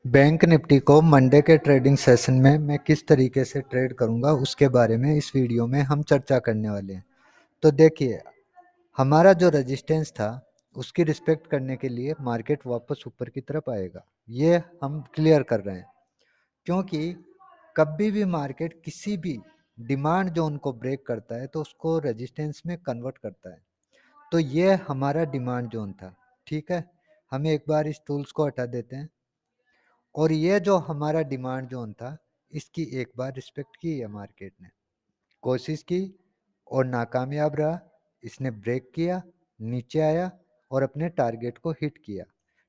Bank Nifty को Monday के trading session में मैं किस तरीके से ट्रेड करूंगा उसके बारे में इस वीडियो में हम चर्चा करने वाले हैं। तो देखिए, हमारा जो रेजिस्टेंस था उसकी रिस्पेक्ट करने के लिए मार्केट वापस ऊपर की तरफ आएगा, ये हम क्लियर कर रहे हैं। क्योंकि कभी भी मार्केट किसी भी डिमांड जोन को ब्रेक करता है तो उसको रेजिस्टेंस में कन्वर्ट करता है। तो ये हमारा डिमांड जोन था। ठीक है, हम एक बार इस टूल्स को हटा देते हैं और ये जो हमारा डिमांड जोन था इसकी एक बार रिस्पेक्ट की है मार्केट ने, कोशिश की और नाकामयाब रहा। इसने ब्रेक किया, नीचे आया और अपने टारगेट को हिट किया।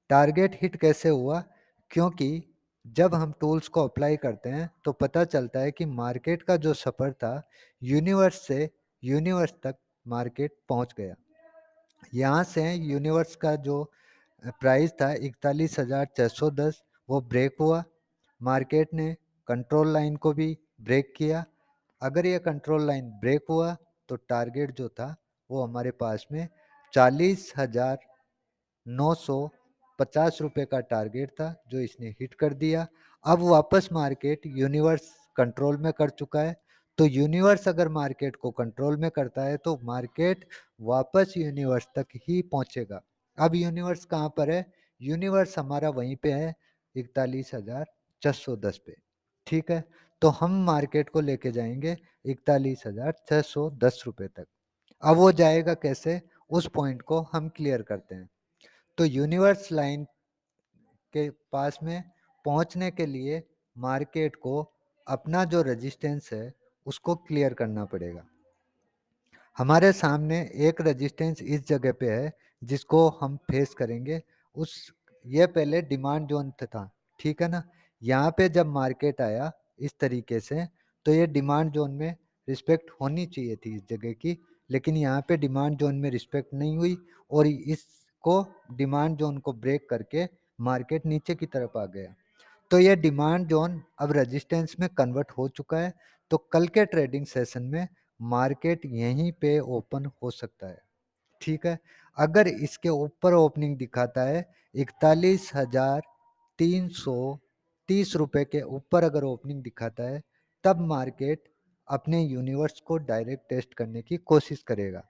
टारगेट हिट कैसे हुआ? क्योंकि जब हम टूल्स को अप्लाई करते हैं तो पता चलता है कि मार्केट का जो सफ़र था यूनिवर्स से यूनिवर्स तक मार्केट पहुंच गया। यहाँ से यूनिवर्स का जो प्राइस था 41,610 वो ब्रेक हुआ। मार्केट ने कंट्रोल लाइन को भी ब्रेक किया। अगर ये कंट्रोल लाइन ब्रेक हुआ तो टारगेट जो था वो हमारे पास में 40,950 रुपये का टारगेट था जो इसने हिट कर दिया। अब वापस मार्केट यूनिवर्स कंट्रोल में कर चुका है। तो यूनिवर्स अगर मार्केट को कंट्रोल में करता है तो मार्केट वापस यूनिवर्स तक ही पहुंचेगा। अब यूनिवर्स कहाँ पर है? यूनिवर्स हमारा वहीं पे है, 41,610 पे। ठीक है, तो हम मार्केट को लेके जाएंगे 41,610 रुपये तक। अब वो जाएगा कैसे, उस पॉइंट को हम क्लियर करते हैं। तो यूनिवर्स लाइन के पास में पहुंचने के लिए मार्केट को अपना जो रेजिस्टेंस है उसको क्लियर करना पड़ेगा। हमारे सामने एक रेजिस्टेंस इस जगह पे है जिसको हम फेस करेंगे। उस ये पहले डिमांड जोन था, ठीक है ना। यहाँ पे जब मार्केट आया इस तरीके से तो ये डिमांड जोन में रिस्पेक्ट होनी चाहिए थी इस जगह की, लेकिन यहाँ पे डिमांड जोन में रिस्पेक्ट नहीं हुई और इसको डिमांड जोन को ब्रेक करके मार्केट नीचे की तरफ आ गया। तो ये डिमांड जोन अब रेजिस्टेंस में कन्वर्ट हो चुका है। तो कल के ट्रेडिंग सेशन में मार्केट यहीं पे ओपन हो सकता है। ठीक है, अगर इसके ऊपर ओपनिंग दिखाता है 41,330 रुपये के ऊपर अगर ओपनिंग दिखाता है तब मार्केट अपने यूनिवर्स को डायरेक्ट टेस्ट करने की कोशिश करेगा।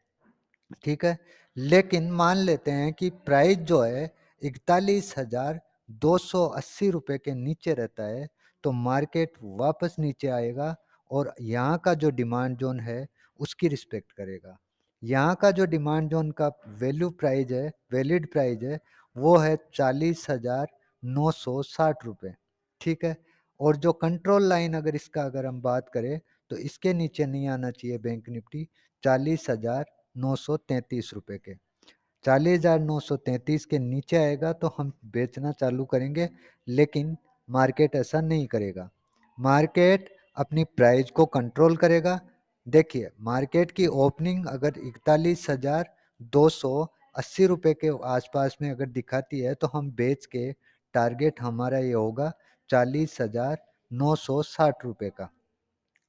ठीक है, लेकिन मान लेते हैं कि प्राइस जो है 41,280 रुपये के नीचे रहता है तो मार्केट वापस नीचे आएगा और यहाँ का जो डिमांड जोन है उसकी रिस्पेक्ट करेगा। यहाँ का जो डिमांड जोन का वैल्यू प्राइस है, वैलिड प्राइस है, वो है 40,960 रुपये। ठीक है, और जो कंट्रोल लाइन अगर इसका अगर हम बात करें तो इसके नीचे नहीं आना चाहिए बैंक निफ्टी 40,933 रुपये के। 40,933 के नीचे आएगा तो हम बेचना चालू करेंगे, लेकिन मार्केट ऐसा नहीं करेगा। मार्केट अपनी प्राइस को कंट्रोल करेगा। देखिए, मार्केट की ओपनिंग अगर 41,280 रुपये के आसपास में अगर दिखाती है तो हम बेच के टारगेट हमारा ये होगा 40,960 रुपये का।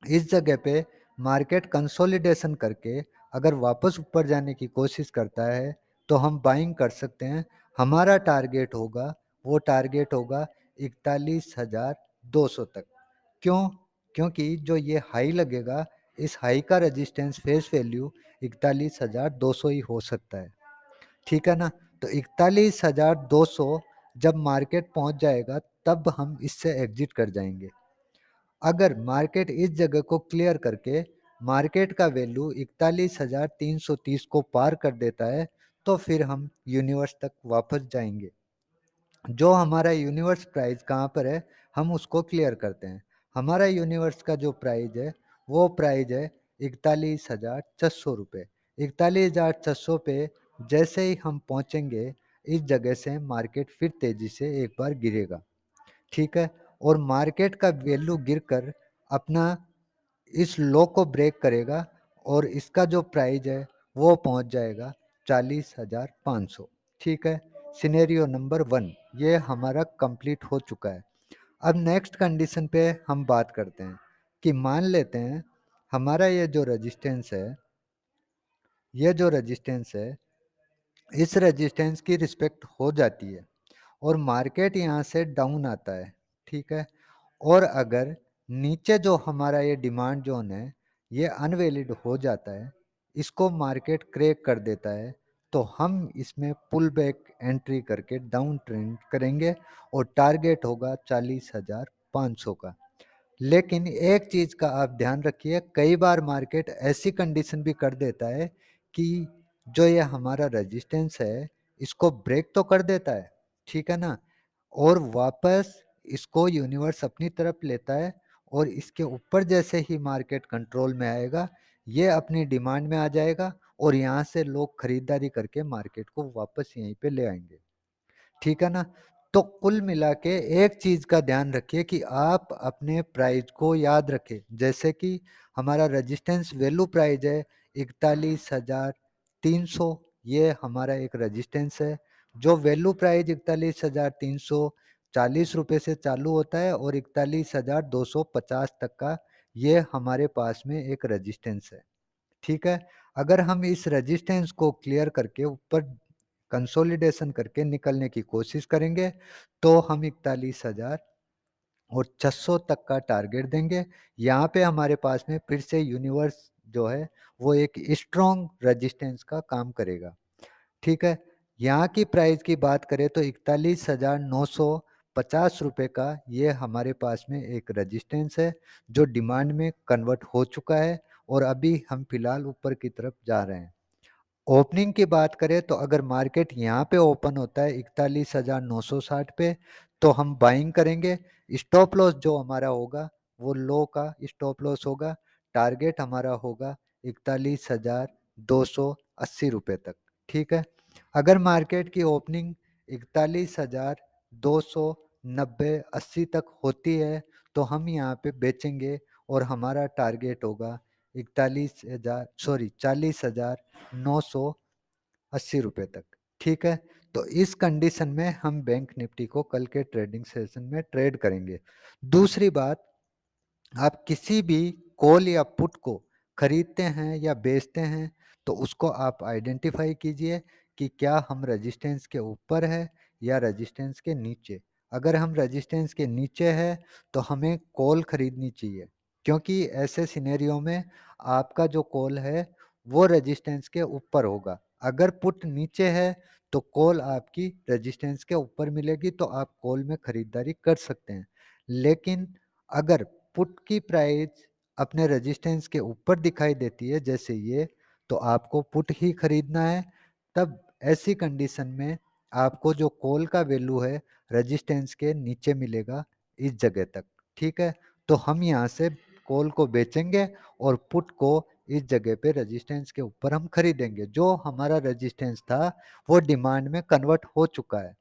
इस जगह पे मार्केट कंसोलिडेशन करके अगर वापस ऊपर जाने की कोशिश करता है तो हम बाइंग कर सकते हैं। हमारा टारगेट होगा, वो टारगेट होगा 41,200 तक। क्यों? क्योंकि जो ये हाई लगेगा इस हाई का रेजिस्टेंस फेस वैल्यू 41,200 ही हो सकता है। ठीक है ना, तो 41,200 जब मार्केट पहुंच जाएगा तब हम इससे एग्जिट कर जाएंगे। अगर मार्केट इस जगह को क्लियर करके मार्केट का वैल्यू 41,330 को पार कर देता है तो फिर हम यूनिवर्स तक वापस जाएंगे। जो हमारा यूनिवर्स प्राइस कहाँ पर है हम उसको क्लियर करते हैं। हमारा यूनिवर्स का जो प्राइस है वो प्राइस है 41,600 रुपये। 41,600 पे जैसे ही हम पहुँचेंगे इस जगह से मार्केट फिर तेज़ी से एक बार गिरेगा। ठीक है, और मार्केट का वैल्यू गिरकर अपना इस लो को ब्रेक करेगा और इसका जो प्राइस है वो पहुंच जाएगा 40,500। ठीक है, सिनेरियो नंबर 1 ये हमारा कंप्लीट हो चुका है। अब नेक्स्ट कंडीशन पे हम बात करते हैं कि मान लेते हैं हमारा ये जो रेजिस्टेंस है, ये जो रेजिस्टेंस है इस रेजिस्टेंस की रिस्पेक्ट हो जाती है और मार्केट यहाँ से डाउन आता है, ठीक है। और अगर नीचे जो हमारा ये डिमांड जोन है ये अनवैलिड हो जाता है, इसको मार्केट क्रैक कर देता है, तो हम इसमें पुल बैक एंट्री करके डाउन ट्रेंड करेंगे और टारगेट होगा 40,500 का। लेकिन एक चीज का आप ध्यान रखिए, कई बार मार्केट ऐसी कंडीशन भी कर देता है कि जो ये हमारा रेजिस्टेंस है इसको ब्रेक तो कर देता है, ठीक है ना, और वापस इसको यूनिवर्स अपनी तरफ लेता है और इसके ऊपर जैसे ही मार्केट कंट्रोल में आएगा ये अपनी डिमांड में आ जाएगा और यहाँ से लोग खरीदारी करके मार्केट को वापस यहीं पे ले आएंगे, ठीक है ना। तो कुल मिला के एक चीज का ध्यान रखिए कि आप अपने प्राइस को याद रखें, जैसे कि हमारा रेजिस्टेंस वैल्यू प्राइस है 41,300, ये हमारा एक रेजिस्टेंस है। जो वैल्यू प्राइस 41,340 रुपये से चालू होता है और 41,250 तक का, ये हमारे पास में एक रेजिस्टेंस है, ठीक है। अगर हम इस रेजिस्टेंस को क्लियर करके ऊपर कंसोलिडेशन करके निकलने की कोशिश करेंगे तो हम 41,000 और 600 तक का टारगेट देंगे। यहाँ पे हमारे पास में फिर से यूनिवर्स जो है वो एक स्ट्रॉन्ग रेजिस्टेंस का काम करेगा, ठीक है। यहाँ की प्राइस की बात करें तो 41,950 रुपये का ये हमारे पास में एक रेजिस्टेंस है जो डिमांड में कन्वर्ट हो चुका है और अभी हम फिलहाल ऊपर की तरफ जा रहे हैं। ओपनिंग की बात करें तो अगर मार्केट यहाँ पे ओपन होता है 41,960 पे तो हम बाइंग करेंगे। स्टॉप लॉस जो हमारा होगा वो लो का स्टॉप लॉस होगा। टारगेट हमारा होगा 41,280 रुपये तक, ठीक है। अगर मार्केट की ओपनिंग 41,290-80 तक होती है तो हम यहाँ पे बेचेंगे और हमारा टारगेट होगा 40,980 रुपये तक, ठीक है। तो इस कंडीशन में हम बैंक निफ्टी को कल के ट्रेडिंग सेशन में ट्रेड करेंगे। दूसरी बात, आप किसी भी कॉल या पुट को खरीदते हैं या बेचते हैं तो उसको आप आइडेंटिफाई कीजिए कि क्या हम रेजिस्टेंस के ऊपर है या रेजिस्टेंस के नीचे। अगर हम रेजिस्टेंस के नीचे है तो हमें कॉल खरीदनी चाहिए, क्योंकि ऐसे सिनेरियो में आपका जो कॉल है वो रेजिस्टेंस के ऊपर होगा। अगर पुट नीचे है तो कॉल आपकी रेजिस्टेंस के ऊपर मिलेगी तो आप कॉल में खरीदारी कर सकते हैं। लेकिन अगर पुट की प्राइस अपने रेजिस्टेंस के ऊपर दिखाई देती है जैसे ये, तो आपको पुट ही खरीदना है। तब ऐसी कंडीशन में आपको जो कॉल का वैल्यू है रेजिस्टेंस के नीचे मिलेगा इस जगह तक, ठीक है। तो हम यहाँ से कॉल को बेचेंगे और पुट को इस जगह पे रेजिस्टेंस के ऊपर हम खरीदेंगे। जो हमारा रेजिस्टेंस था वो डिमांड में कन्वर्ट हो चुका है,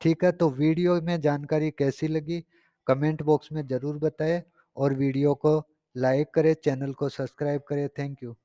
ठीक है। तो वीडियो में जानकारी कैसी लगी कमेंट बॉक्स में ज़रूर बताएं और वीडियो को लाइक करें, चैनल को सब्सक्राइब करें। Thank you.